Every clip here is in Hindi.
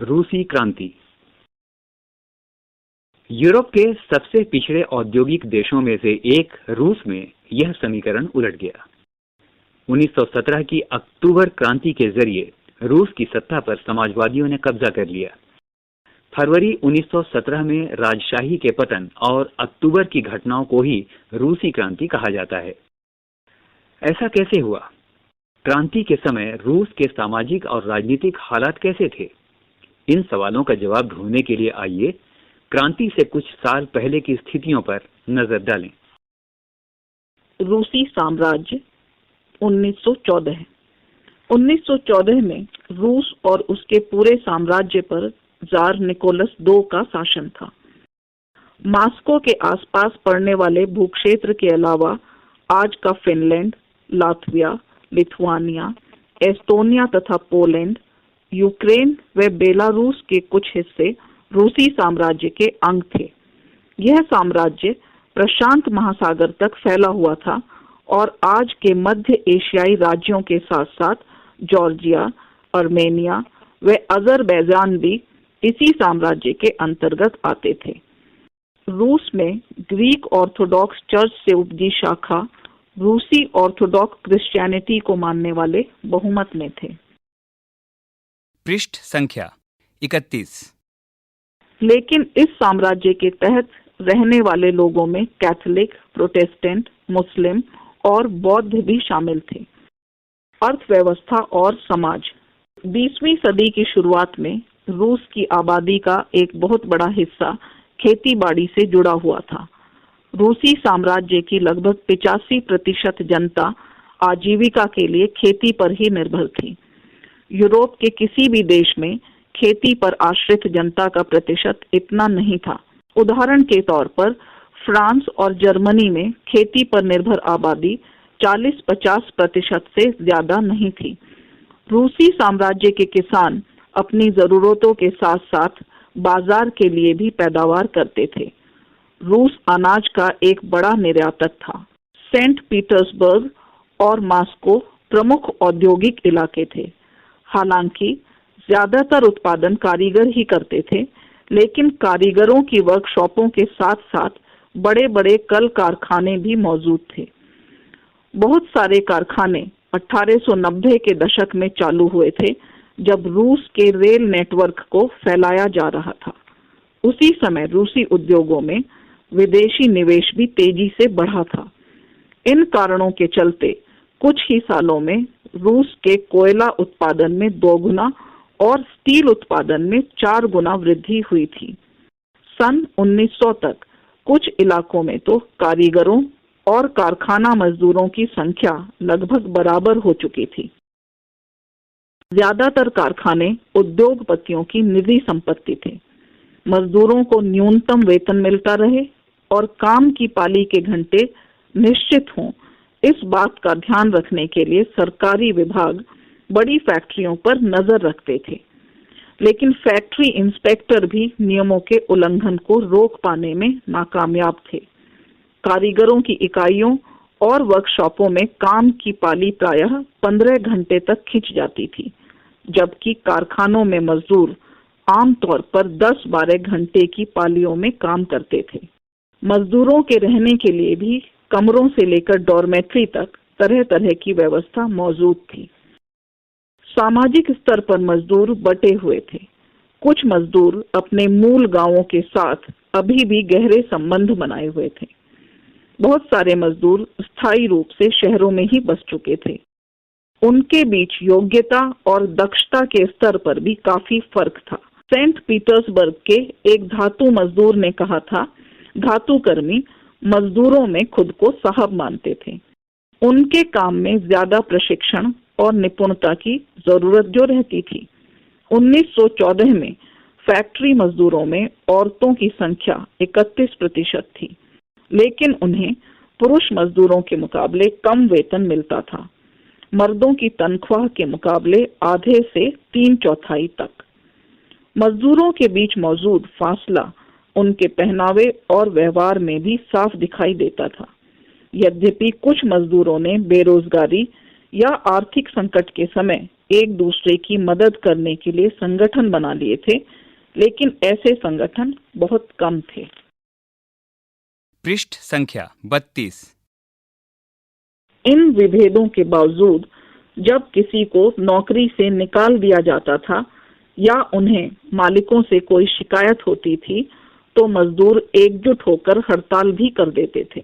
रूसी क्रांति। यूरोप के सबसे पिछड़े औद्योगिक देशों में से एक रूस में यह समीकरण उलट गया। 1917 की अक्टूबर क्रांति के जरिए रूस की सत्ता पर समाजवादियों ने कब्जा कर लिया। फरवरी 1917 में राजशाही के पतन और अक्टूबर की घटनाओं को ही रूसी क्रांति कहा जाता है। ऐसा कैसे हुआ? क्रांति के समय रूस के सामाजिक और राजनीतिक हालात कैसे थे? इन सवालों का जवाब ढूंढने के लिए आइए क्रांति से कुछ साल पहले की स्थितियों पर नजर डालें। रूसी साम्राज्य 1914 में रूस और उसके पूरे साम्राज्य पर जार निकोलस II का शासन था। मास्को के आसपास पड़ने वाले भूक्षेत्र के अलावा आज का फिनलैंड, लातविया, लिथुआनिया, एस्टोनिया तथा पोलैंड, यूक्रेन व बेलारूस के कुछ हिस्से रूसी साम्राज्य के अंग थे। यह साम्राज्य प्रशांत महासागर तक फैला हुआ था और आज के मध्य एशियाई राज्यों के साथ साथ जॉर्जिया, अर्मेनिया व अजरबैजान भी इसी साम्राज्य के अंतर्गत आते थे। रूस में ग्रीक ऑर्थोडॉक्स चर्च से उपजी शाखा रूसी ऑर्थोडॉक्स क्रिश्चियनिटी को मानने वाले बहुमत में थे। पृष्ठ संख्या 31। लेकिन इस साम्राज्य के तहत रहने वाले लोगों में कैथोलिक, प्रोटेस्टेंट, मुस्लिम और बौद्ध भी शामिल थे। अर्थव्यवस्था और समाज। 20वीं सदी की शुरुआत में रूस की आबादी का एक बहुत बड़ा हिस्सा खेती-बाड़ी से जुड़ा हुआ था। रूसी साम्राज्य की लगभग 85% जनता आजीविका के लिए खेती पर ही निर्भर थी। यूरोप के किसी भी देश में खेती पर आश्रित जनता का प्रतिशत इतना नहीं था। उदाहरण के तौर पर फ्रांस और जर्मनी में खेती पर निर्भर आबादी 40-50% से ज्यादा नहीं थी। रूसी साम्राज्य के किसान अपनी जरूरतों के साथ साथ बाजार के लिए भी पैदावार करते थे। रूस अनाज का एक बड़ा निर्यातक था। सेंट पीटर्सबर्ग और मॉस्को प्रमुख औद्योगिक इलाके थे। हालांकि ज्यादातर उत्पादन कारीगर ही करते थे, लेकिन कारीगरों की वर्कशॉपों के साथ साथ बड़े बड़े कल कारखाने भी मौजूद थे। बहुत सारे कारखाने 1890 के दशक में चालू हुए थे, जब रूस के रेल नेटवर्क को फैलाया जा रहा था। उसी समय रूसी उद्योगों में विदेशी निवेश भी तेजी से बढ़ा था। इन कारणों के चलते कुछ ही सालों में रूस के कोयला उत्पादन में 2 गुना और स्टील उत्पादन में 4 गुना वृद्धि हुई थी। सन 1900 तक कुछ इलाकों में तो कारीगरों और कारखाना मजदूरों की संख्या लगभग बराबर हो चुकी थी। ज्यादातर कारखाने उद्योगपतियों की निजी संपत्ति थे। मजदूरों को न्यूनतम वेतन मिलता रहे और काम की पाली के घंटे निश्चित हों, इस बात का ध्यान रखने के लिए सरकारी विभाग बड़ी फैक्ट्रियों पर नजर रखते थे। लेकिन फैक्ट्री इंस्पेक्टर भी नियमों के उल्लंघन को रोक पाने में नाकामयाब थे। कारीगरों की इकाइयों और वर्कशॉपों में काम की पाली प्रायः 15 घंटे तक खिंच जाती थी, जबकि कारखानों में मजदूर आमतौर पर 10-12 घंटे की पालियों में काम करते थे। मजदूरों के रहने के लिए भी कमरों से लेकर डॉर्मेट्री तक तरह तरह की व्यवस्था मौजूद थी। सामाजिक स्तर पर मजदूर बटे हुए थे। कुछ मजदूर अपने मूल गांवों के साथ अभी भी गहरे संबंध बनाए हुए थे। बहुत सारे मजदूर स्थायी रूप से शहरों में ही बस चुके थे। उनके बीच योग्यता और दक्षता के स्तर पर भी काफी फर्क था। सेंट पीटर्सबर्ग के एक धातु मजदूर ने कहा था, धातुकर्मी मजदूरों में खुद को साहब मानते थे। उनके काम में ज्यादा प्रशिक्षण और निपुणता की जरूरत जो रहती थी। 1914 में फैक्ट्री मजदूरों में औरतों की संख्या 31% थी, लेकिन उन्हें पुरुष मजदूरों के मुकाबले कम वेतन मिलता था। मर्दों की तनख्वाह के मुकाबले आधे से 3/4 तक। मजदूरों के बीच मौजूद फासला उनके पहनावे और व्यवहार में भी साफ दिखाई देता था। यद्यपि कुछ मजदूरों ने बेरोजगारी या आर्थिक संकट के समय एक दूसरे की मदद करने के लिए संगठन बना लिए थे, लेकिन ऐसे संगठन बहुत कम थे। पृष्ठ संख्या 32। इन विभेदों के बावजूद जब किसी को नौकरी से निकाल दिया जाता था या उन्हें मालिकों से कोई शिकायत होती थी, तो मजदूर एकजुट होकर हड़ताल भी कर देते थे।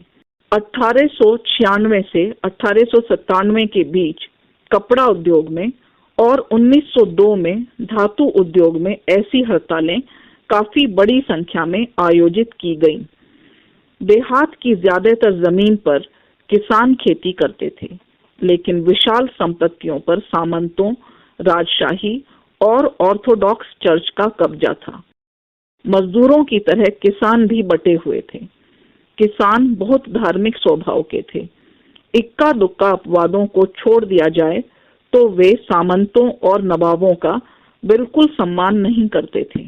1896 से 1897 के बीच कपड़ा उद्योग में और 1902 में धातु उद्योग में ऐसी हड़तालें काफी बड़ी संख्या में आयोजित की गईं। देहात की ज्यादातर जमीन पर किसान खेती करते थे, लेकिन विशाल संपत्तियों पर सामंतों, राजशाही और ऑर्थोडॉक्स चर्च का कब्जा था। मजदूरों की तरह किसान भी बटे हुए थे। किसान बहुत धार्मिक स्वभाव के थे। इक्का दुक्का अपवादों को छोड़ दिया जाए तो वे सामंतों और नवाबों का बिल्कुल सम्मान नहीं करते थे।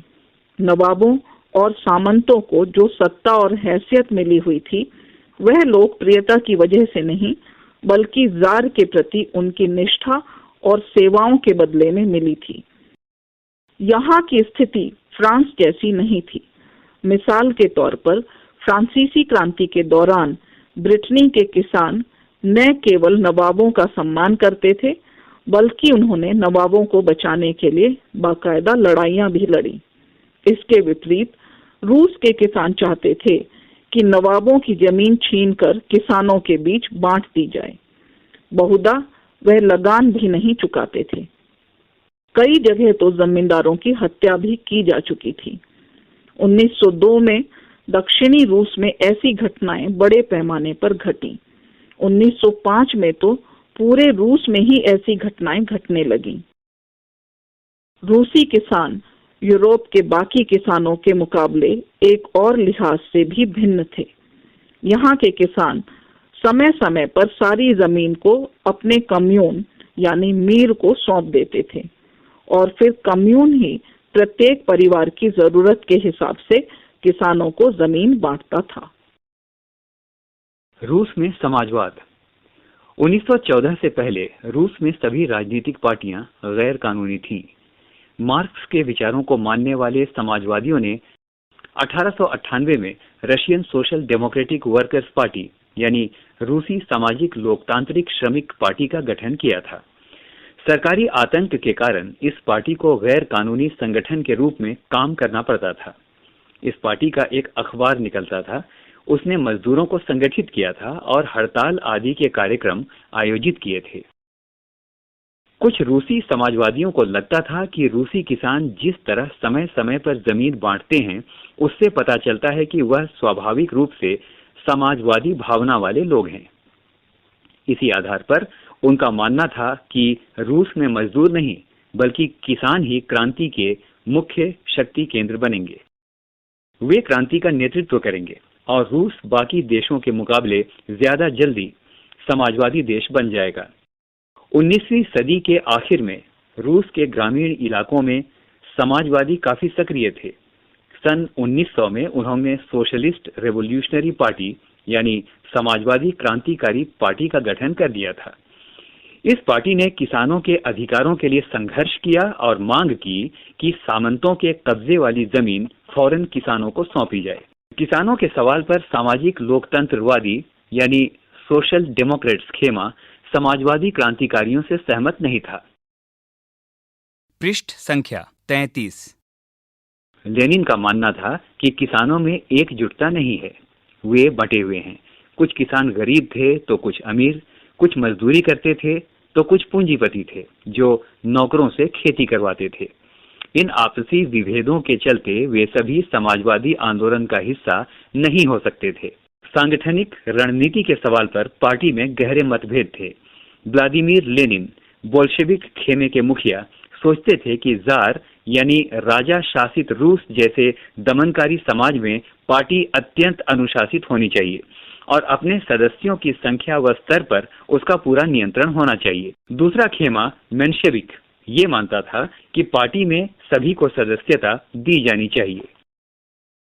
नवाबों और सामंतों को जो सत्ता और हैसियत मिली हुई थी, वह लोकप्रियता की वजह से नहीं, बल्कि जार के प्रति उनकी निष्ठा और सेवाओं के बदले में मिली थी। यहाँ की स्थिति फ्रांस जैसी नहीं थी। मिसाल के तौर पर फ्रांसीसी क्रांति के दौरान ब्रिटेनी के किसान न केवल नवाबों का सम्मान करते थे, बल्कि उन्होंने नवाबों को बचाने के लिए बाकायदा लड़ाइयां भी लड़ी। इसके विपरीत रूस के किसान चाहते थे कि नवाबों की जमीन छीनकर किसानों के बीच बांट दी जाए। बहुधा वह लगान भी नहीं चुकाते थे। कई जगह तो जमींदारों की हत्या भी की जा चुकी थी। 1902 में दक्षिणी रूस में ऐसी घटनाएं बड़े पैमाने पर घटी। 1905 में तो पूरे रूस में ही ऐसी घटनाएं घटने लगीं। रूसी किसान यूरोप के बाकी किसानों के मुकाबले एक और लिहाज से भी भिन्न थे। यहाँ के किसान समय समय पर सारी जमीन को अपने कम्यून यानी मीर को सौंप देते थे और फिर कम्यून ही प्रत्येक परिवार की जरूरत के हिसाब से किसानों को जमीन बांटता था। रूस में समाजवाद। 1914 से पहले रूस में सभी राजनीतिक पार्टियां गैर कानूनी थीं। मार्क्स के विचारों को मानने वाले समाजवादियों ने 1898 में Russian social democratic workers party यानी रूसी सामाजिक लोकतांत्रिक श्रमिक पार्टी का गठन किया था। सरकारी आतंक के कारण इस पार्टी को गैर कानूनी संगठन के रूप में काम करना पड़ता था। इस पार्टी का एक अखबार निकलता था। उसने मजदूरों को संगठित किया था और हड़ताल आदि के कार्यक्रम आयोजित किए थे। कुछ रूसी समाजवादियों को लगता था कि रूसी किसान जिस तरह समय समय पर जमीन बांटते हैं, उससे पता चलता है कि वह स्वाभाविक रूप से समाजवादी भावना वाले लोग हैं। इसी आधार पर उनका मानना था कि रूस में मजदूर नहीं, बल्कि किसान ही क्रांति के मुख्य शक्ति केंद्र बनेंगे। वे क्रांति का नेतृत्व करेंगे और रूस बाकी देशों के मुकाबले ज्यादा जल्दी समाजवादी देश बन जाएगा। 19वीं सदी के आखिर में रूस के ग्रामीण इलाकों में समाजवादी काफी सक्रिय थे। सन 1900 में उन्होंने सोशलिस्ट रेवोल्यूशनरी पार्टी यानी समाजवादी क्रांतिकारी पार्टी का गठन कर दिया था। इस पार्टी ने किसानों के अधिकारों के लिए संघर्ष किया और मांग की कि सामंतों के कब्जे वाली जमीन फौरन किसानों को सौंपी जाए। किसानों के सवाल पर सामाजिक लोकतंत्रवादी यानी सोशल डेमोक्रेट्स खेमा समाजवादी क्रांतिकारियों से सहमत नहीं था। पृष्ठ संख्या 33। लेनिन का मानना था कि किसानों में एकजुटता नहीं है, वे बटे हुए हैं। कुछ किसान गरीब थे तो कुछ अमीर, कुछ मजदूरी करते थे तो कुछ पूंजीपति थे जो नौकरों से खेती करवाते थे। इन आपसी विभेदों के चलते वे सभी समाजवादी आंदोलन का हिस्सा नहीं हो सकते थे। सांगठनिक रणनीति के सवाल पर पार्टी में गहरे मतभेद थे। व्लादिमीर लेनिन, बोल्शेविक खेमे के मुखिया, सोचते थे कि जार यानी राजा शासित रूस जैसे दमनकारी समाज में पार्टी अत्यंत अनुशासित होनी चाहिए और अपने सदस्यों की संख्या व स्तर पर उसका पूरा नियंत्रण होना चाहिए। दूसरा खेमा मेंशेविक ये मानता था कि पार्टी में सभी को सदस्यता दी जानी चाहिए।